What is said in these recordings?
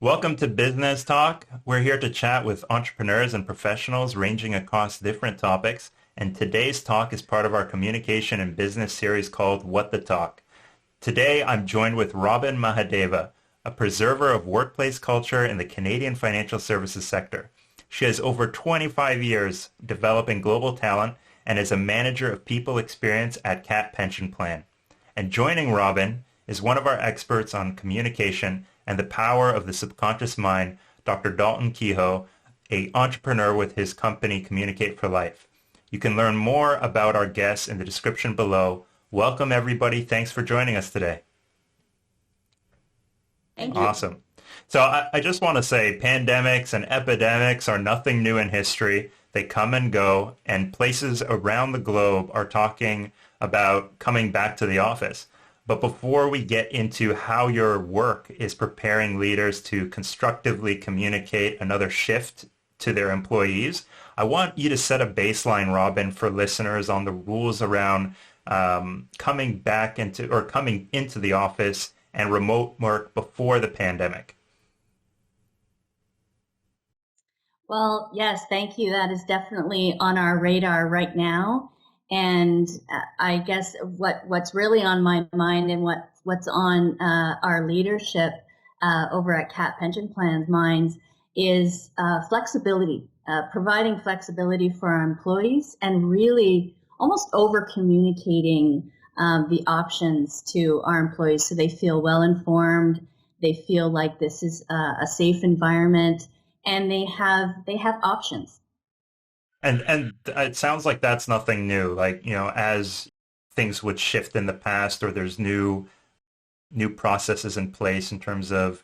Welcome to Business Talk. We're here to chat with entrepreneurs and professionals ranging across different topics. And today's talk is part of our communication and business series called What the Talk. Today, I'm joined with Robin Mahadeva, a preserver of workplace culture in the Canadian financial services sector. She has over 25 years developing global talent and is a manager of people experience at CAAT Pension Plan. And joining Robin is one of our experts on communication and the power of the subconscious mind, Dr. Dalton Kehoe, an entrepreneur with his company Communicate for Life. You can learn more about our guests in the description below. Welcome, everybody. Thanks for joining us today. Thank you. Awesome. So I just want to say pandemics and epidemics are nothing new in history. They come and go, and places around the globe are talking about coming back to the office. But before we get into how your work is preparing leaders to constructively communicate another shift to their employees, I want you to set a baseline, Robin, for listeners on the rules around coming into the office and remote work before the pandemic. Well, yes, thank you. That is definitely on our radar right now. And I guess what's really on my mind and what's on our leadership over at CAAT Pension Plan's minds is flexibility, providing flexibility for our employees and really almost over communicating the options to our employees so they feel well informed, they feel like this is a safe environment, and they have options. And it sounds like that's nothing new. Like, as things would shift in the past, or there's new processes in place in terms of,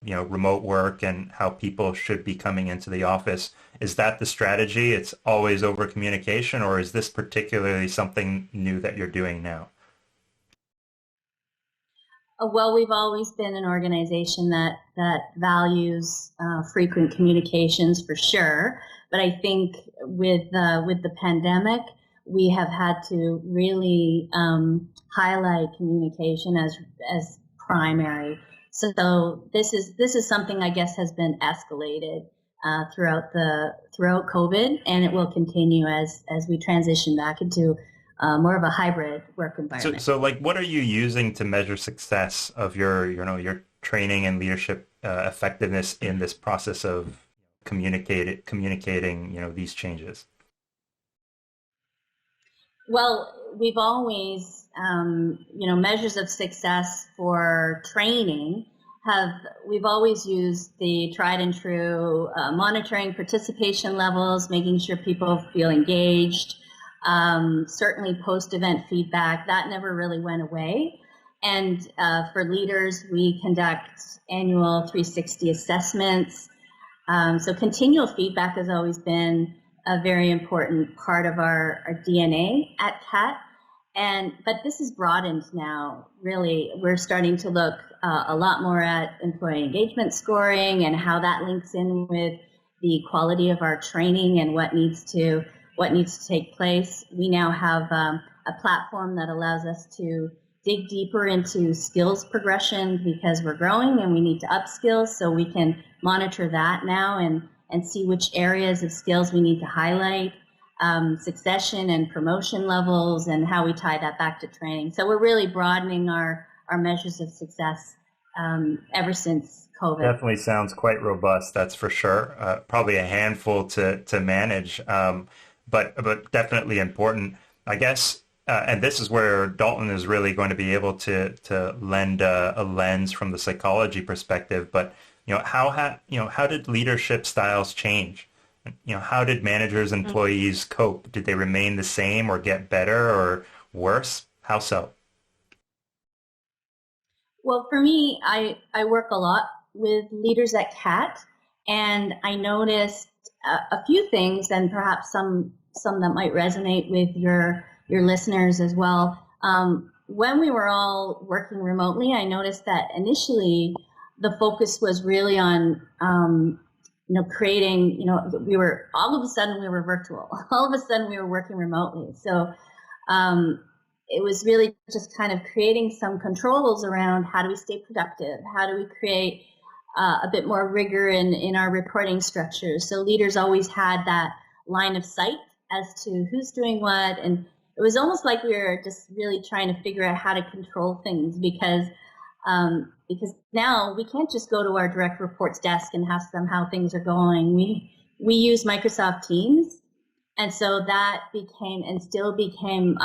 remote work and how people should be coming into the office. Is that the strategy? It's always over communication, or is this particularly something new that you're doing now? Well, we've always been an organization that values frequent communications for sure. But I think with the pandemic, we have had to really highlight communication as primary. So this is something I guess has been escalated throughout COVID, and it will continue as we transition back into more of a hybrid work environment. So like, what are you using to measure success of your training and leadership effectiveness in this process of communicating, these changes? Well, we've always, measures of success for training we've always used the tried and true monitoring participation levels, making sure people feel engaged. Certainly post-event feedback, that never really went away. And for leaders, we conduct annual 360 assessments. So continual feedback has always been a very important part of our DNA at CAAT. But this is broadened now, really. We're starting to look a lot more at employee engagement scoring and how that links in with the quality of our training and what needs to take place. We now have a platform that allows us to dig deeper into skills progression because we're growing and we need to upskill, so we can monitor that now and see which areas of skills we need to highlight, succession and promotion levels, and how we tie that back to training. So we're really broadening our measures of success ever since COVID. Definitely sounds quite robust, that's for sure. Probably a handful to manage, but definitely important, I guess. And this is where Dalton is really going to be able to lend a lens from the psychology perspective. But how did leadership styles change? How did managers, employees cope? Did they remain the same or get better or worse? How so? Well, for me, I work a lot with leaders at CAAT, and I noticed a few things, and perhaps some that might resonate with your listeners as well. When we were all working remotely, I noticed that initially the focus was really on, creating, all of a sudden we were virtual. All of a sudden we were working remotely. So it was really just kind of creating some controls around how do we stay productive? How do we create a bit more rigor in our reporting structures. So leaders always had that line of sight as to who's doing what, and it was almost like we were just really trying to figure out how to control things because now we can't just go to our direct reports desk and ask them how things are going. We use Microsoft Teams, and so that became and still became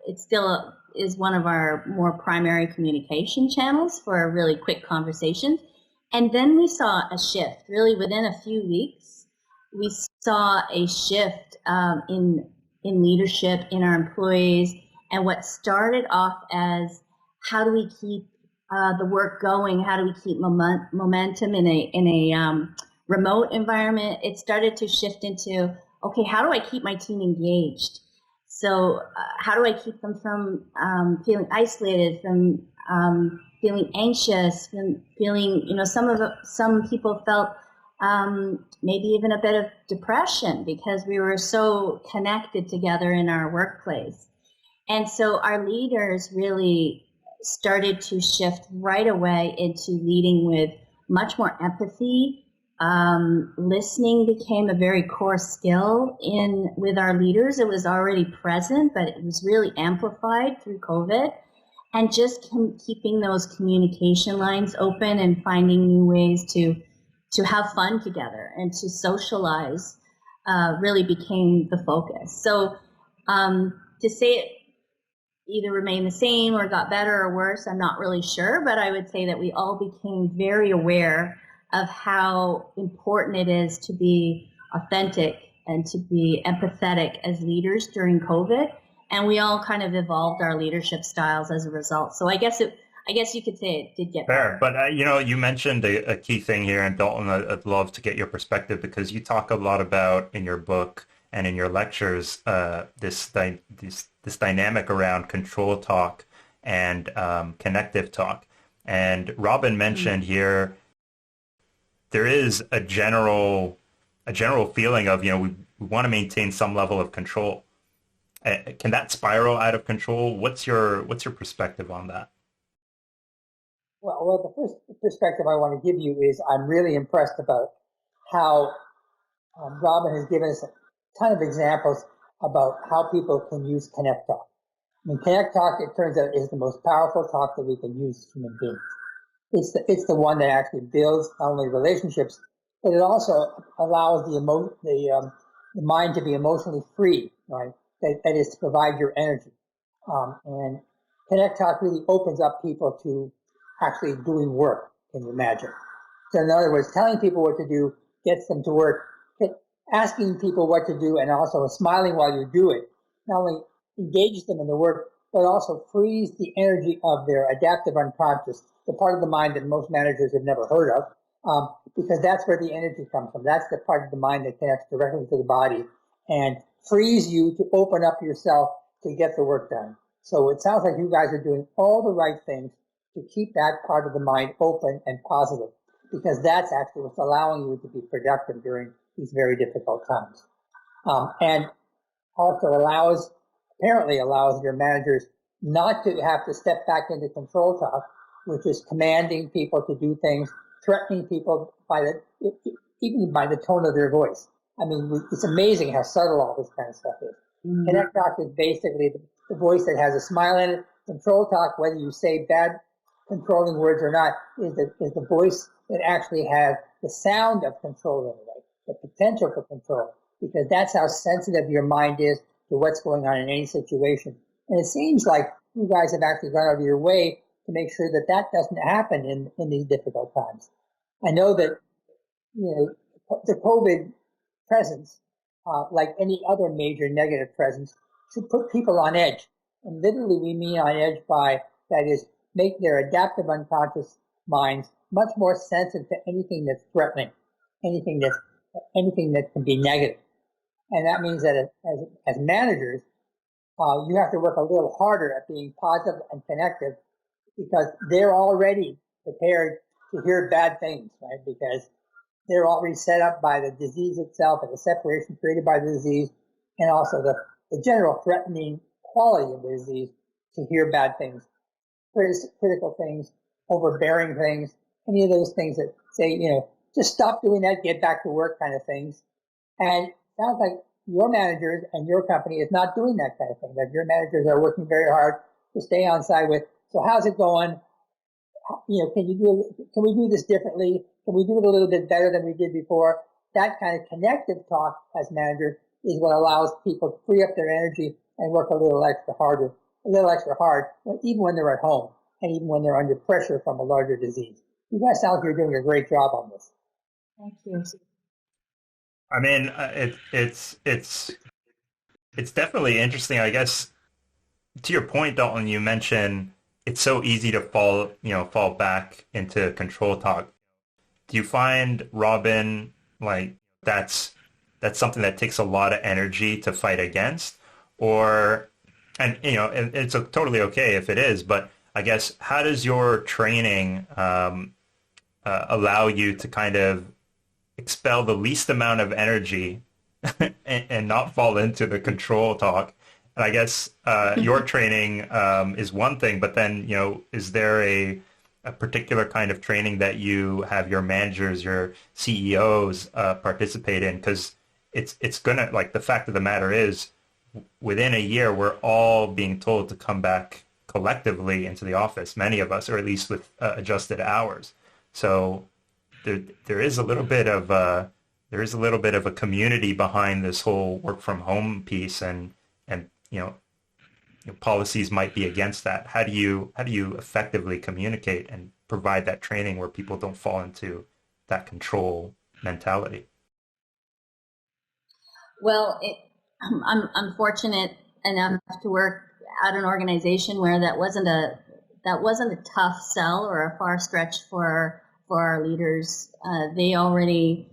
it still is one of our more primary communication channels for really quick conversations. And then we saw a shift, really within a few weeks. We saw a shift in leadership in our employees, and what started off as how do we keep the work going? How do we keep momentum in a remote environment? It started to shift into, okay, how do I keep my team engaged? So how do I keep them from feeling isolated, from feeling anxious, from feeling, some people felt maybe even a bit of depression because we were so connected together in our workplace. And so our leaders really started to shift right away into leading with much more empathy. Listening became a very core skill with our leaders. It was already present, but it was really amplified through COVID. And just keeping those communication lines open and finding new ways to have fun together and to socialize really became the focus. So to say it either remained the same or got better or worse, I'm not really sure, but I would say that we all became very aware of how important it is to be authentic and to be empathetic as leaders during COVID. And we all kind of evolved our leadership styles as a result. So I guess you could say it did get Fair, better. but you mentioned a key thing here, and Dalton, I'd love to get your perspective because you talk a lot about in your book and in your lectures this dynamic around control talk and connective talk. And Robin mentioned here there is a general feeling of we want to maintain some level of control. Can that spiral out of control? What's your perspective on that? Well, the first perspective I want to give you is I'm really impressed about how Robin has given us a ton of examples about how people can use Connect Talk. I mean, Connect Talk, it turns out, is the most powerful talk that we can use as human beings. It's the one that actually builds not only relationships, but it also allows the mind to be emotionally free, right? That is to provide your energy. And Connect Talk really opens up people to actually doing work, can you imagine? So in other words, telling people what to do gets them to work. Asking people what to do and also smiling while you do it not only engages them in the work, but also frees the energy of their adaptive unconscious, the part of the mind that most managers have never heard of, because that's where the energy comes from. That's the part of the mind that connects directly to the body and frees you to open up yourself to get the work done. So it sounds like you guys are doing all the right things to keep that part of the mind open and positive, because that's actually what's allowing you to be productive during these very difficult times. And also apparently allows your managers not to have to step back into control talk, which is commanding people to do things, threatening people even by the tone of their voice. I mean, it's amazing how subtle all this kind of stuff is. Mm-hmm. Connect talk is basically the voice that has a smile in it. Control talk, whether you say bad controlling words or not, is the voice that actually has the sound of control in it, right? The potential for control, because that's how sensitive your mind is to what's going on in any situation. And it seems like you guys have actually gone out of your way to make sure that that doesn't happen in these difficult times. I know that the COVID presence, like any other major negative presence, should put people on edge. And literally we mean on edge by, that is, make their adaptive unconscious minds much more sensitive to anything that's threatening, anything that can be negative. And that means that as managers, you have to work a little harder at being positive and connective, because they're already prepared to hear bad things, right? Because they're already set up by the disease itself and the separation created by the disease, and also the general threatening quality of the disease to hear bad things, critical things, overbearing things, any of those things that say, just stop doing that, get back to work kind of things. And it sounds like your managers and your company is not doing that kind of thing, that your managers are working very hard to stay on side with, so how's it going? Can we do this differently? Can we do it a little bit better than we did before? That kind of connective talk as managers is what allows people to free up their energy and work a little extra hard, even when they're at home and even when they're under pressure from a larger disease. You guys sound like you're doing a great job on this. Thank you. I mean, it's definitely interesting. I guess to your point, Dalton, you mentioned it's so easy to fall back into control talk. Do you find, Robin, like that's something that takes a lot of energy to fight against, and it's totally okay if it is, but I guess how does your training allow you to kind of expel the least amount of energy and not fall into the control talk? And I guess your training is one thing, but then, is there a particular kind of training that you have your managers, your CEOs participate in? Because it's gonna, like, the fact of the matter is, within a year, we're all being told to come back collectively into the office, many of us, or at least with adjusted hours. So there is a little bit of a community behind this whole work from home piece, and policies might be against that. How do you effectively communicate and provide that training where people don't fall into that control mentality? Well, I'm fortunate enough to work at an organization where that wasn't a tough sell or a far stretch for our leaders. They already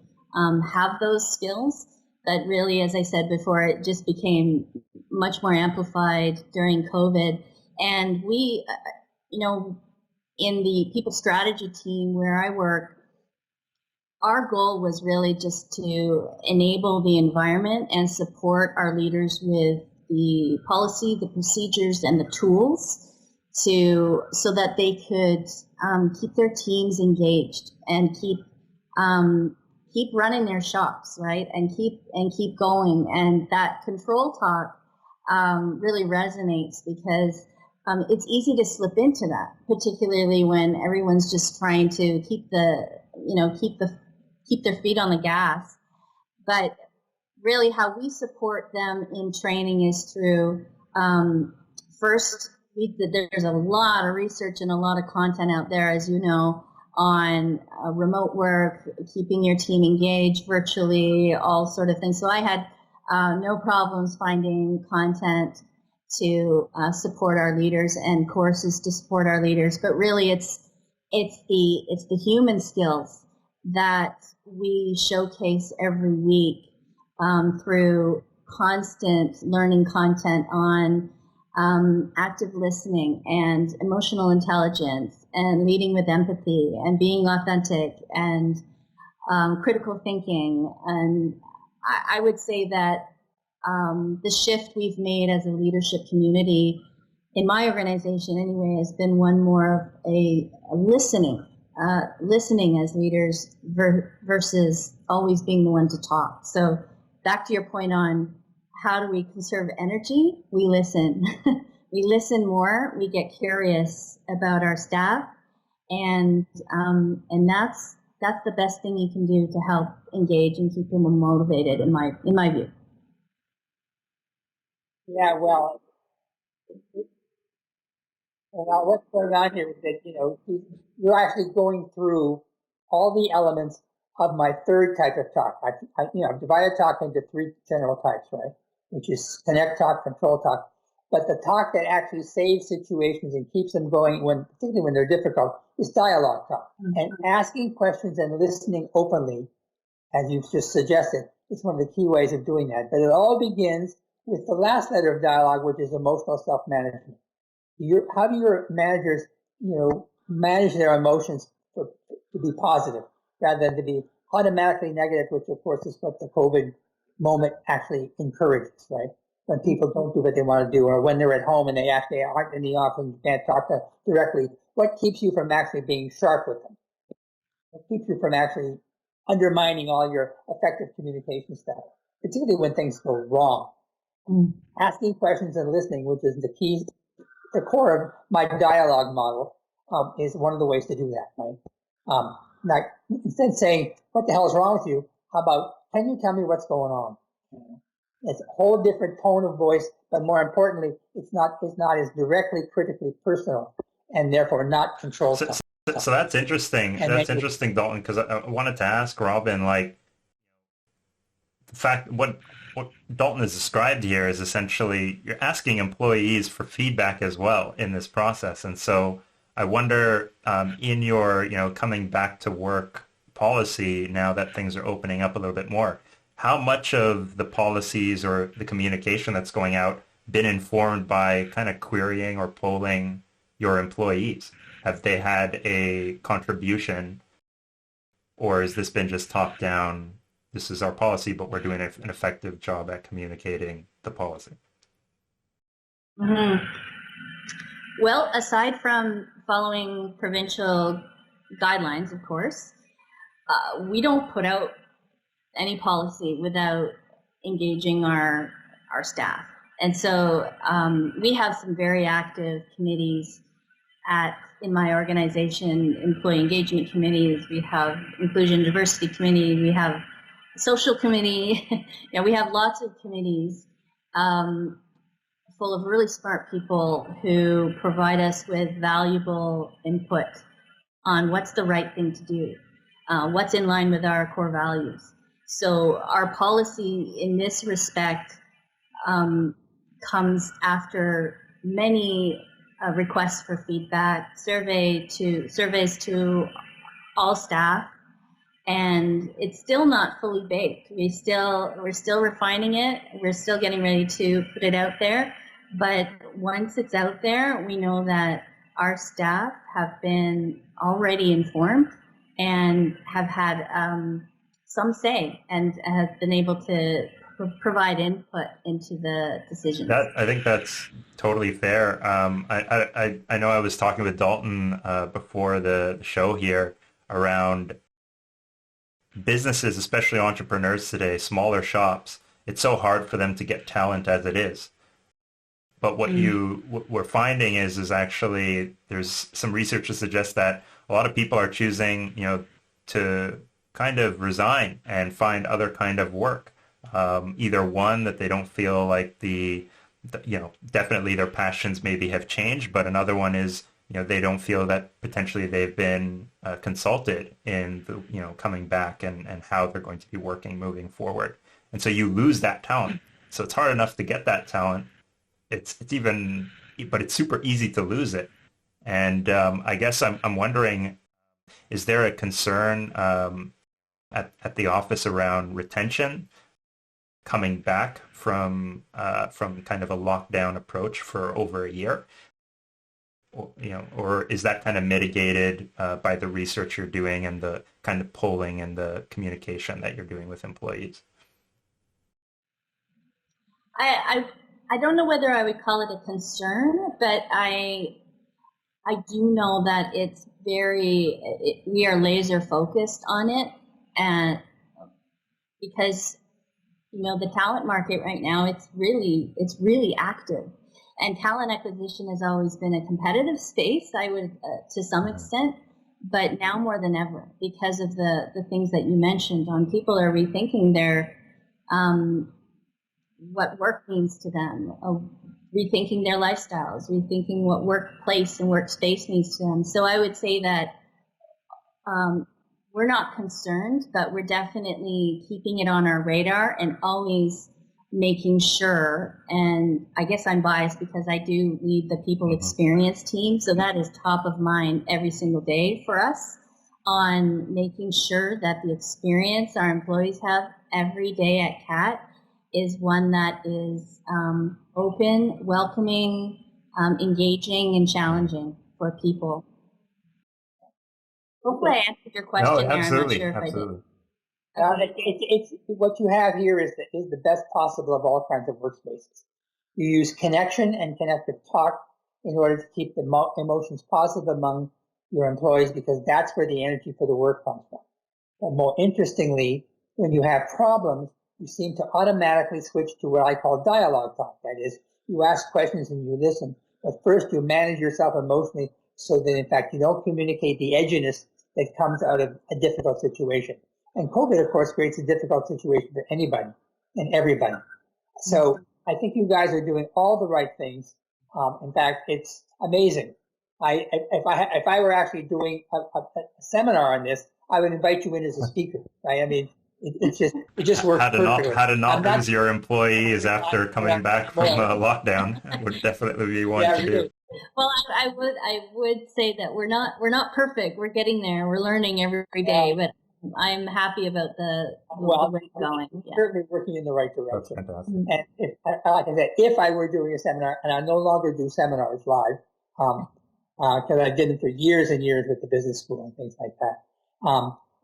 have those skills, but really, as I said before, it just became much more amplified during COVID. And we, in the people strategy team where I work, our goal was really just to enable the environment and support our leaders with the policy, the procedures, and the tools so that they could keep their teams engaged and keep running their shops, right, and keep going. And that control talk really resonates because it's easy to slip into that, particularly when everyone's just trying to keep their feet on the gas. But really how we support them in training is through, first, there's a lot of research and a lot of content out there, as you know, on remote work, keeping your team engaged virtually, all sort of things. So I had no problems finding content to support our leaders and courses to support our leaders. But really it's the human skills that we showcase every week through constant learning content on active listening and emotional intelligence and leading with empathy and being authentic and critical thinking. And I would say that the shift we've made as a leadership community in my organization anyway has been one more of a listening as leaders versus always being the one to talk. So back to your point on how do we conserve energy? We listen. We listen more. We get curious about our staff, and that's the best thing you can do to help engage and keep them motivated. In my view. Yeah, well, what's going on here is that you're actually going through all the elements of my third type of talk. I've divided talk into three general types, right? Which is connect talk, control talk. But the talk that actually saves situations and keeps them going, particularly when they're difficult, is dialogue talk. Mm-hmm. And asking questions and listening openly, as you've just suggested, is one of the key ways of doing that. But it all begins with the last letter of dialogue, which is emotional self-management. How do your managers, manage their emotions to be positive rather than to be automatically negative, which of course is what the COVID moment actually encourages, right? When people don't do what they want to do, or when they're at home and they actually aren't in the office and can't talk to directly, what keeps you from actually being sharp with them? keeps you from actually undermining all your effective communication stuff, particularly when things go wrong. Asking questions and listening, which is the core of my dialogue model, is one of the ways to do that, right? Now, instead of saying, what the hell is wrong with you? How about, can you tell me what's going on? It's a whole different tone of voice, but more importantly, it's not as directly critically personal, and therefore not controlled. So that's interesting. That's interesting, Dalton, because I wanted to ask Robin, like, the fact what Dalton has described here is essentially you're asking employees for feedback as well in this process, and so I wonder, in your coming back to work policy now that things are opening up a little bit more, how much of the policies or the communication that's going out been informed by kind of querying or polling your employees? Have they had a contribution, or has this been just top down? This is our policy, but we're doing an effective job at communicating the policy. Mm-hmm. Well, aside from following provincial guidelines, of course, we don't put out any policy without engaging our staff. And so we have some very active committees in my organization, employee engagement committees. We have inclusion diversity committee. We have social committee. We have lots of committees full of really smart people who provide us with valuable input on what's the right thing to do, what's in line with our core values. So our policy in this respect comes after many requests for feedback, surveys to all staff, and it's still not fully baked. We're still refining it. We're still getting ready to put it out there. But once it's out there, we know that our staff have been already informed and have had some say and have been able to provide input into the decisions. I think that's totally fair. I know I was talking with Dalton before the show here around businesses, especially entrepreneurs today, smaller shops. It's so hard for them to get talent as it is. But what we're finding is actually there's some research to suggest that a lot of people are choosing, to kind of resign and find other kind of work. Either one, that they don't feel like definitely their passions maybe have changed, but another one is, they don't feel that potentially they've been consulted in the, coming back and how they're going to be working moving forward. And so you lose that talent. So it's hard enough to get that talent. But it's super easy to lose it. And I guess I'm wondering, is there a concern at the office around retention coming back from kind of a lockdown approach for over a year? Or is that kind of mitigated by the research you're doing and the kind of polling and the communication that you're doing with employees? I don't know whether I would call it a concern, but I do know that we are laser focused on it, and because the talent market right now, it's really active, and talent acquisition has always been a competitive space, I would to some extent, but now more than ever because of the things that you mentioned. People are rethinking their what work means to them, rethinking their lifestyles, rethinking what workplace and workspace means to them. So I would say that we're not concerned, but we're definitely keeping it on our radar and always making sure, and I guess I'm biased because I do lead the people experience team, so that is top of mind every single day for us, on making sure that the experience our employees have every day at CAAT is one that is open, welcoming, engaging, and challenging for people. Hopefully I answered your question there. I'm not sure if absolutely. I did. It's what you have here is the best possible of all kinds of workspaces. You use connection and connective talk in order to keep the emotions positive among your employees because that's where the energy for the work comes from. But more interestingly, when you have problems, you seem to automatically switch to what I call dialogue talk. That is, you ask questions and you listen, but first you manage yourself emotionally so that in fact you don't communicate the edginess that comes out of a difficult situation. And COVID, of course, creates a difficult situation for anybody and everybody. So I think you guys are doing all the right things. In fact, it's amazing. If I were actually doing a seminar on this, I would invite you in as a speaker. Right? I mean, it just works perfectly. How to not lose your employees after coming back from lockdown would definitely be one to do. Well, I would say that we're not perfect. We're getting there. We're learning every day, but I'm happy about the way it's going. Certainly working in the right direction. That's fantastic. And like I said, if I were doing a seminar, and I no longer do seminars live, because I did them for years and years with the business school and things like that,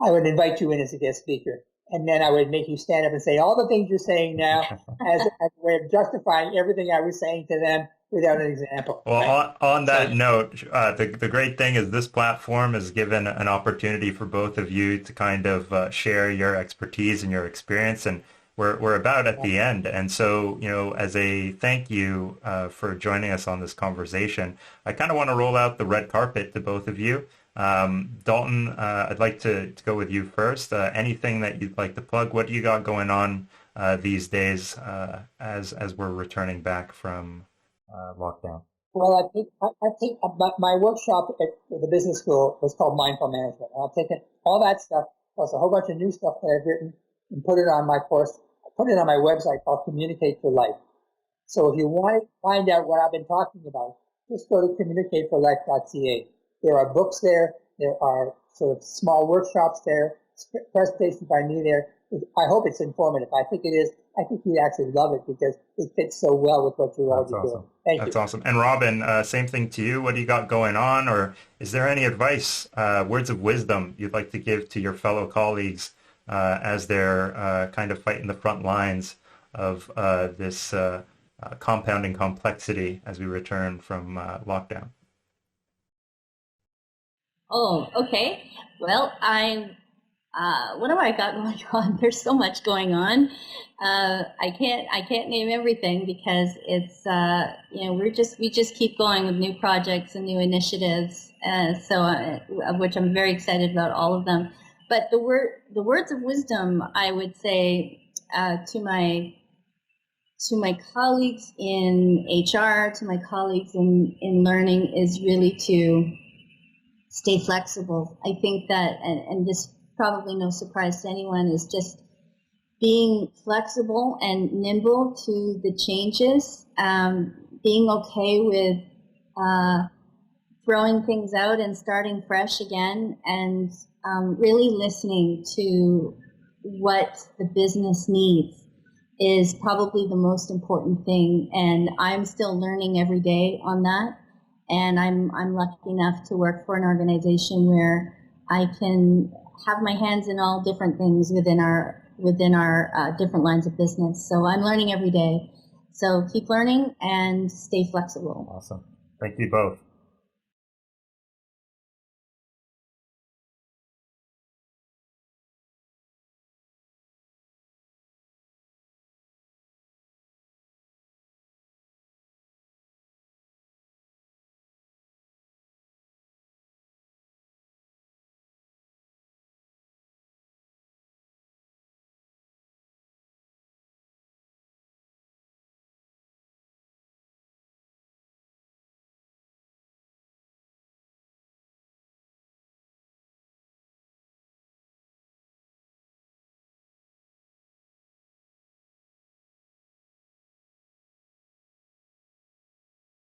I would invite you in as a guest speaker. And then I would make you stand up and say all the things you're saying now as a way of justifying everything I was saying to them without an example. Well, right? on that note, the great thing is this platform has given an opportunity for both of you to kind of share your expertise and your experience, and we're about at the end. And so, as a thank you for joining us on this conversation, I kind of want to roll out the red carpet to both of you. Dalton, I'd like to go with you first. Anything that you'd like to plug? What do you got going on these days as we're returning back from lockdown? Well, I think my workshop at the business school was called Mindful Management. And I've taken all that stuff, plus a whole bunch of new stuff that I've written, and put it on my course. I put it on my website called Communicate for Life. So if you want to find out what I've been talking about, just go to CommunicateforLife.ca. There are books there. There are sort of small workshops there, presentations by me there. I hope it's informative. I think it is. I think you'd actually love it because it fits so well with what you're already doing. Thank you. That's awesome. And Robin, same thing to you. What do you got going on? Or is there any advice, words of wisdom you'd like to give to your fellow colleagues as they're kind of fighting the front lines of this compounding complexity as we return from lockdown? Oh, okay. Well, what have I got going on? There's so much going on. I can't name everything because it's we just keep going with new projects and new initiatives. Of which I'm very excited about all of them. But the words of wisdom I would say to my colleagues in HR, to my colleagues in learning is really to stay flexible. I think that, and this probably no surprise to anyone, is just being flexible and nimble to the changes, being okay with throwing things out and starting fresh again, and really listening to what the business needs is probably the most important thing. And I'm still learning every day on that. And I'm lucky enough to work for an organization where I can have my hands in all different things within our different lines of business. So I'm learning every day. So keep learning and stay flexible. Awesome. Thank you both.